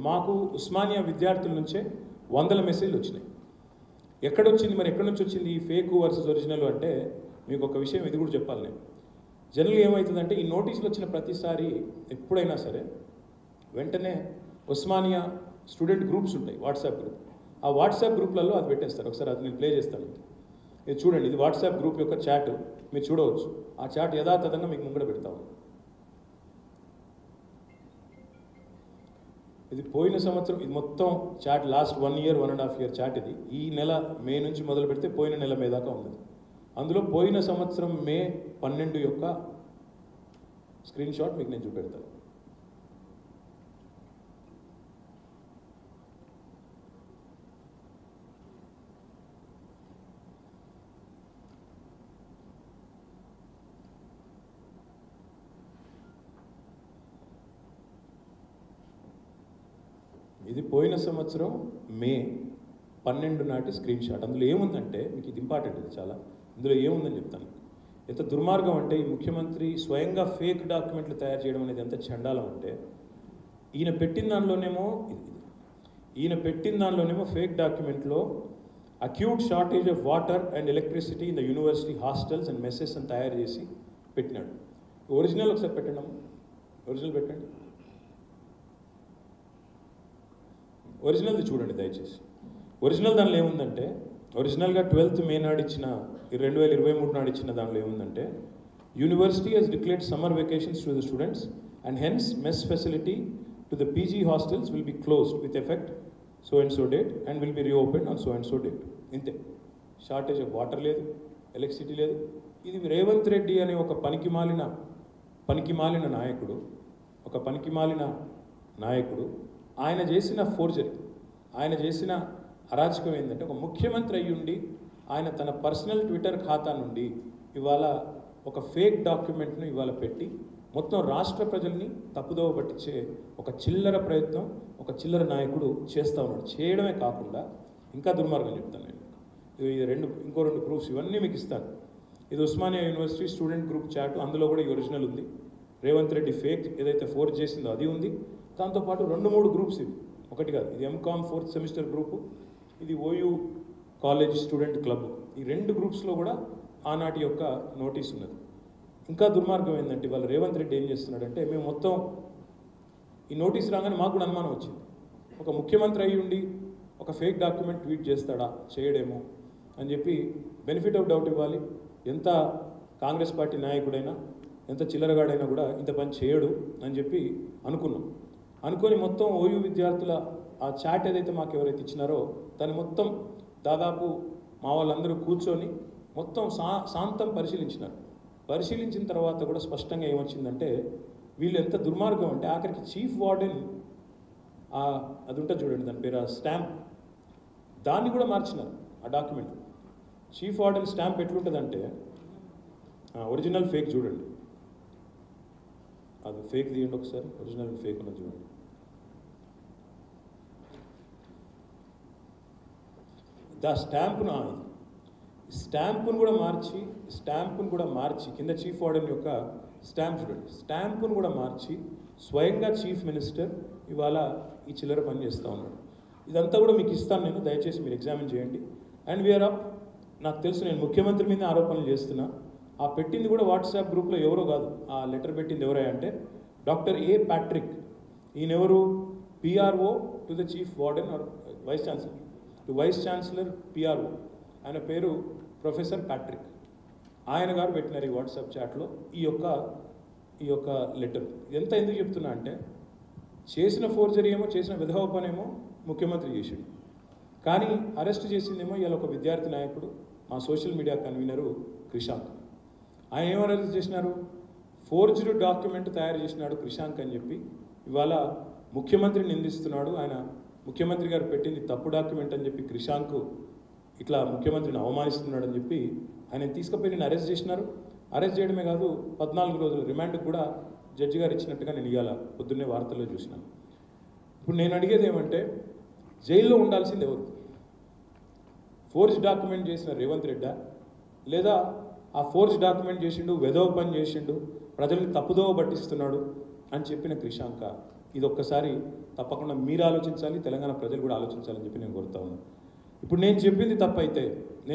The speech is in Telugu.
మాకు ఉస్మానియా విద్యార్థుల నుంచే వందల మెసేజ్లు వచ్చినాయి. ఎక్కడొచ్చింది మరి, ఎక్కడి నుంచి వచ్చింది ఈ ఫేక్ వర్సెస్ ఒరిజినల్ అంటే మీకు ఒక విషయం ఇది కూడా చెప్పాలి. నేను జనరల్గా ఏమవుతుందంటే ఈ నోటీసులు వచ్చిన ప్రతిసారి ఎప్పుడైనా సరే వెంటనే ఉస్మానియా స్టూడెంట్ గ్రూప్స్ ఉంటాయి, వాట్సాప్ గ్రూప్. ఆ వాట్సాప్ గ్రూప్లలో అది పెట్టేస్తారు. ఒకసారి అది నేను ప్లే చేస్తాను. ఇది చూడండి, ఇది వాట్సాప్ గ్రూప్ యొక్క చాట్, మీరు చూడవచ్చు. ఆ చాట్ యథాతథంగా మీకు ముంగడ పెడతాము. ఇది పోయిన సంవత్సరం, ఇది మొత్తం chat last 1 year 1.5 year chat. ఇది ఈ నెల మే నుంచి మొదలు పెడితే పోయిన నెల మే దాకా ఉంది. అందులో పోయిన సంవత్సరం మే 12 యొక్క స్క్రీన్ షాట్ మీకు నేను చూపెడతాను. ఇది పోయిన సంవత్సరం మే 12 నాటి స్క్రీన్ షాట్. అందులో ఏముందంటే మీకు ఇది ఇంపార్టెంట్, ఇది చాలా. ఇందులో ఏముందని చెప్తాను. ఎంత దుర్మార్గం అంటే ఈ ముఖ్యమంత్రి స్వయంగా ఫేక్ డాక్యుమెంట్లు తయారు చేయడం అనేది ఎంత చండాలం అంటే, ఈయన పెట్టిన దానిలోనేమో ఫేక్ డాక్యుమెంట్లో acute shortage of water and electricity in the university hostels and messes అని తయారు చేసి పెట్టినాడు. ఒరిజినల్ ఒకసారి పెట్టండి, ఒరిజినల్ పెట్టండి. ఒరిజినల్ది చూడండి దయచేసి. ఒరిజినల్ దానిలో ఏముందంటే, ఒరిజినల్గా 12th మే నాడు ఇచ్చిన 2023 నాడు ఇచ్చిన దానిలో ఏముందంటే, university has declared summer vacations to the students and hence mess facility to the PG hostels will be closed with effect so and so date and will be reopen on so and so date. ఇంతే. షార్టేజ్ ఆఫ్ వాటర్ లేదు, ఎలక్ట్రిసిటీ లేదు. ఇది రేవంత్ రెడ్డి అనే ఒక పనికిమాలిన నాయకుడు ఆయన చేసిన ఫోర్జరీ, ఆయన చేసిన అరాచకం ఏంటంటే, ఒక ముఖ్యమంత్రి అయ్యుండి ఆయన తన పర్సనల్ ట్విట్టర్ ఖాతా నుండి ఇవాళ ఒక ఫేక్ డాక్యుమెంట్ను ఇవాళ పెట్టి మొత్తం రాష్ట్ర ప్రజల్ని తప్పుదోవ పట్టించే ఒక చిల్లర ప్రయత్నం ఒక చిల్లర నాయకుడు చేస్తూ ఉన్నాడు. చేయడమే కాకుండా ఇంకా దుర్మార్గం చెప్తాను నేను. ఇంకో రెండు ప్రూఫ్స్ ఇవన్నీ మీకు ఇస్తాను. ఇది Osmania university student group chat, అందులో కూడా ఈ ఒరిజినల్ ఉంది. రేవంత్ రెడ్డి ఫేక్ ఏదైతే ఫోర్జ్ చేసిందో అది ఉంది. దాంతోపాటు 2-3 గ్రూప్స్ ఇవి, ఒకటి కాదు. ఇది MCOM 4th సెమిస్టర్ గ్రూపు, ఇది OU కాలేజ్ స్టూడెంట్ క్లబ్. ఈ 2 గ్రూప్స్లో కూడా ఆనాటి యొక్క నోటీస్ ఉన్నది. ఇంకా దుర్మార్గం ఏంటంటే వాళ్ళు రేవంత్ రెడ్డి ఏం చేస్తున్నాడంటే, మేము మొత్తం ఈ నోటీస్ రాగానే మాకు కూడా అనుమానం వచ్చింది, ఒక ముఖ్యమంత్రి అయ్యి ఉండి ఒక ఫేక్ డాక్యుమెంట్ ట్వీట్ చేస్తాడా, చేయడేమో అని చెప్పి బెనిఫిట్ ఆఫ్ డౌట్ ఇవ్వాలి. ఎంత కాంగ్రెస్ పార్టీ నాయకుడైనా, ఎంత చిల్లరగాడైనా కూడా ఇంత పని చేయడు అని చెప్పి అనుకొని మొత్తం OU విద్యార్థుల ఆ చాట్ ఏదైతే మాకు ఎవరైతే ఇచ్చినారో దాన్ని మొత్తం దాదాపు మా వాళ్ళందరూ కూర్చొని మొత్తం శాంతం పరిశీలించిన తర్వాత కూడా స్పష్టంగా ఏమొచ్చిందంటే, వీళ్ళు ఎంత దుర్మార్గం అంటే ఆఖరికి చీఫ్ వార్డెన్ అది ఉంటుంది చూడండి, దాని పేరు స్టాంప్, దాన్ని కూడా మార్చినారు ఆ డాక్యుమెంట్. చీఫ్ వార్డెన్ స్టాంప్ ఎట్లుంటుందంటే, ఒరిజినల్ ఫేక్ చూడండి, అది ఫేక్ తీయండి ఒకసారి, ఒరిజినల్ ఫేక్ ఉన్నది చూడండి. స్టాంపును కూడా మార్చి కింద చీఫ్ వార్డెన్ యొక్క స్టాంప్ చూడండి, స్టాంపును కూడా మార్చి స్వయంగా చీఫ్ మినిస్టర్ ఇవాళ ఈ చిల్లర పని చేస్తూ ఉన్నాడు. ఇదంతా కూడా మీకు ఇస్తాను నేను, దయచేసి మీరు ఎగ్జామిన్ చేయండి. And we are up. నాకు తెలుసు నేను ముఖ్యమంత్రి మీద ఆరోపణలు చేస్తున్నా. ఆ పెట్టింది కూడా వాట్సాప్ గ్రూప్లో ఎవరో కాదు, ఆ లెటర్ పెట్టింది ఎవరై అంటే డాక్టర్ A. ప్యాట్రిక్. ఈయనెవరు? PRO to the chief warden or vice chancellor PRO. ఆయన పేరు ప్రొఫెసర్ ప్యాట్రిక్. ఆయన గారు పెట్టినారు ఈ వాట్సాప్ చాట్లో ఈ యొక్క లెటర్. ఇదంతా ఎందుకు చెప్తున్నా అంటే, చేసిన ఫోర్జరీ ఏమో, చేసిన విధవ పనేమో ముఖ్యమంత్రి చేసాడు, కానీ అరెస్ట్ చేసిందేమో ఇవాళ ఒక విద్యార్థి నాయకుడు, మా సోషల్ మీడియా కన్వీనరు క్రిషాంక్. ఆయన ఏమో అరెస్ట్ చేసినారు, ఫోర్జ్డ్ డాక్యుమెంట్ తయారు చేసినాడు క్రిషాంక్ అని చెప్పి ఇవాళ ముఖ్యమంత్రిని నిందిస్తున్నాడు. ఆయన ముఖ్యమంత్రి గారు పెట్టింది తప్పు డాక్యుమెంట్ అని చెప్పి క్రిషాంక్ ఇట్లా ముఖ్యమంత్రిని అవమానిస్తున్నాడు అని చెప్పి ఆయన తీసుకుపోయి నేను అరెస్ట్ చేసినారు. అరెస్ట్ చేయడమే కాదు, 14 రోజులు రిమాండ్కి కూడా జడ్జి గారు ఇచ్చినట్టుగా నేను ఇవాళ పొద్దున్నే వార్తల్లో చూసినాను. ఇప్పుడు నేను అడిగేది ఏమంటే, జైల్లో ఉండాల్సింది ఎవరు? ఫోర్జ్ డాక్యుమెంట్ చేసిన రేవంత్ రెడ్డా, లేదా ఆ ఫోర్జ్ డాక్యుమెంట్ చేసిండు, వెధవ పని చేసిండు, ప్రజల్ని తప్పుదోవ పట్టిస్తున్నాడు అని చెప్పిన క్రిషాంక? ఇది ఒక్కసారి తప్పకుండా మీరు ఆలోచించాలి, తెలంగాణ ప్రజలు కూడా ఆలోచించాలని చెప్పి నేను కోరుతా ఉన్నాను. ఇప్పుడు నేను చెప్పింది తప్పైతే